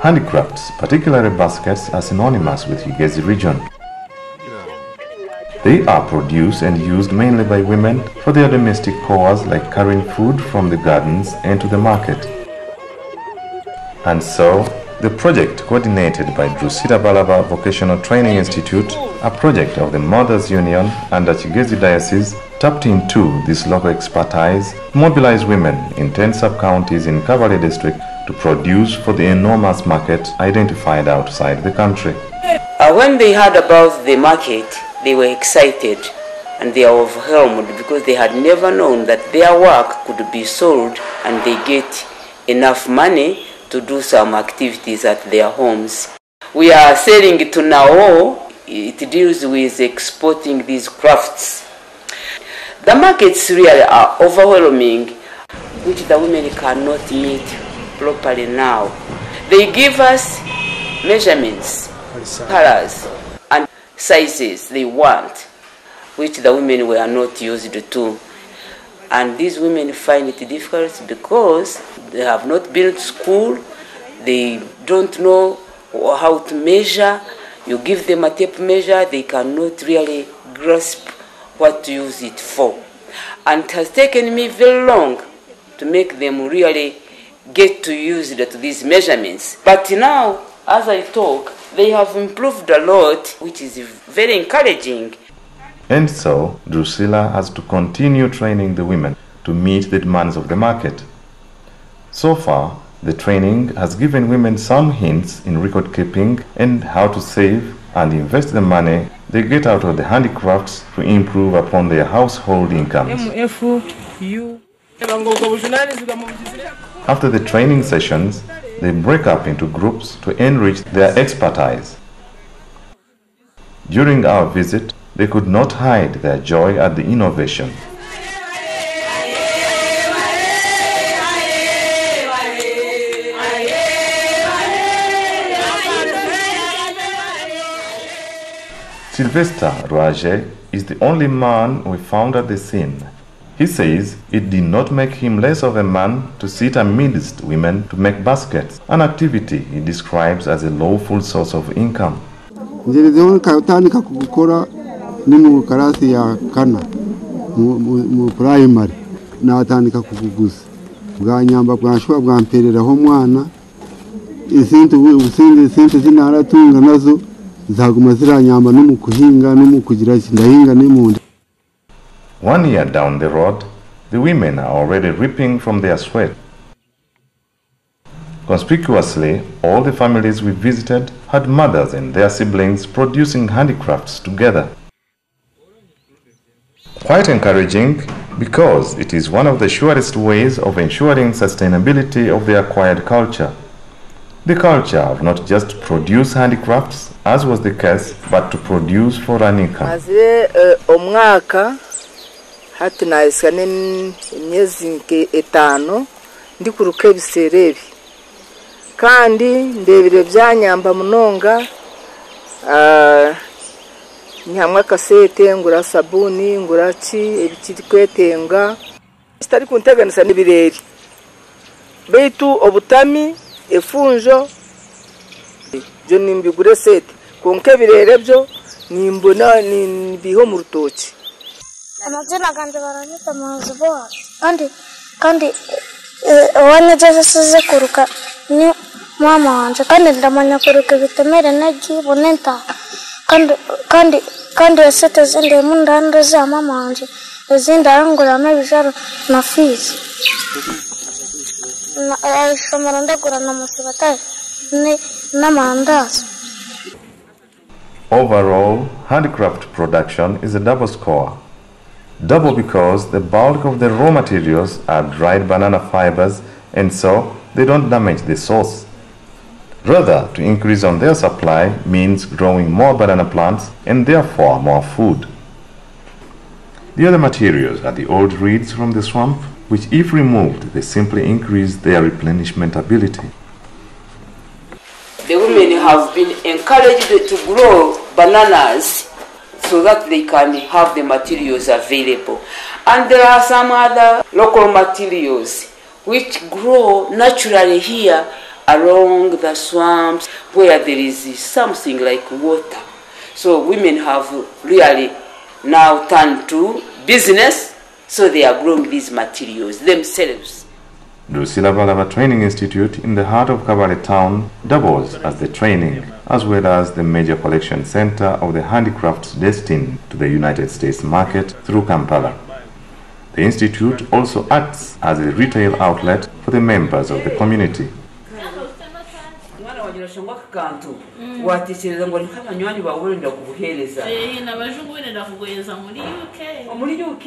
Handicrafts, particularly baskets, are synonymous with Uganda region. They are produced and used mainly by women for their domestic chores like carrying food from the gardens into the market. And so, the project coordinated by Drusilla Balaba Vocational Training Institute, a project of the Mothers Union and the Kigezi Diocese, tapped into this local expertise to mobilize women in 10 sub-counties in Kabale district to produce for the enormous market identified outside the country. When they heard about the market, they were excited and they are overwhelmed because they had never known that their work could be sold and they get enough money to do some activities at their homes. We are selling to Nao. It deals with exporting these crafts. The markets really are overwhelming, which the women cannot meet properly now. They give us measurements, colors, and sizes they want, which the women were not used to. And these women find it difficult because they have not been to school, they don't know how to measure. You give them a tape measure, they cannot really grasp what to use it for. And it has taken me very long to make them really get to use these measurements. But now, as I talk, they have improved a lot, which is very encouraging. And so, Drusilla has to continue training the women to meet the demands of the market. So far, the training has given women some hints in record keeping and how to save and invest the money they get out of the handicrafts to improve upon their household incomes. After the training sessions, they break up into groups to enrich their expertise. During our visit, they could not hide their joy at the innovation. Sylvester Roager is the only man we found at the scene. He says it did not make him less of a man to sit amidst women to make baskets, an activity he describes as a lawful source of income. ni mu karasi ya kana mu primary natandika kukugusa bwanyamba bwanshwa bwampereraho mwana isinte zinaratunga nazo zaguma ziranyamba no mu kuhinga no mu kugira ndahinga n'imunda. 1 year down the road, the women are already reaping from their sweat. Conspicuously, all the families we visited had mothers and their siblings producing handicrafts together. Quite encouraging because it is one of the surest ways of ensuring sustainability of the acquired culture. The culture of not just produce handicrafts, as was the case, but to produce for an income. Omwaka hati naisane myezi nke 5 ndi kuruka ebiserebi kandi ndebire byanyamba munonga nyamwa kasete ngura sabuni ngura ki ebikiti kwetenga stari kunteganisa nibireri beitu obutami efunjo byo nimbigure sete konke birere byo nimbona nibiho mu rutoki. Amazina ganje baranyita Mazuboa kandi wanajeza size kuruka ni mama wanje kandi ndamanya kuruka bitemere nagi bonenta kandi esete zinde mundanda za mama wanje ezinda angura mabijaro na fees na shomara ndagura na musibata ni na mandazi. Overall, handicraft production is a double score. Double because the bulk of the raw materials are dried banana fibers and so they don't damage the source. Rather, to increase on their supply means growing more banana plants and therefore more food. The other materials are the old reeds from the swamp, which if removed, they simply increase their replenishment ability. The women have been encouraged to grow bananas so that they can have the materials available. And there are some other local materials which grow naturally here along the swamps where there is something like water. So women have really now turned to business, so they are growing these materials themselves. Drusilla Balaba Training Institute in the heart of Kabale town doubles as the training as well as the major collection center of the handicrafts destined to the United States market through Kampala. The institute also acts as a retail outlet for the members of the community. Muri UK.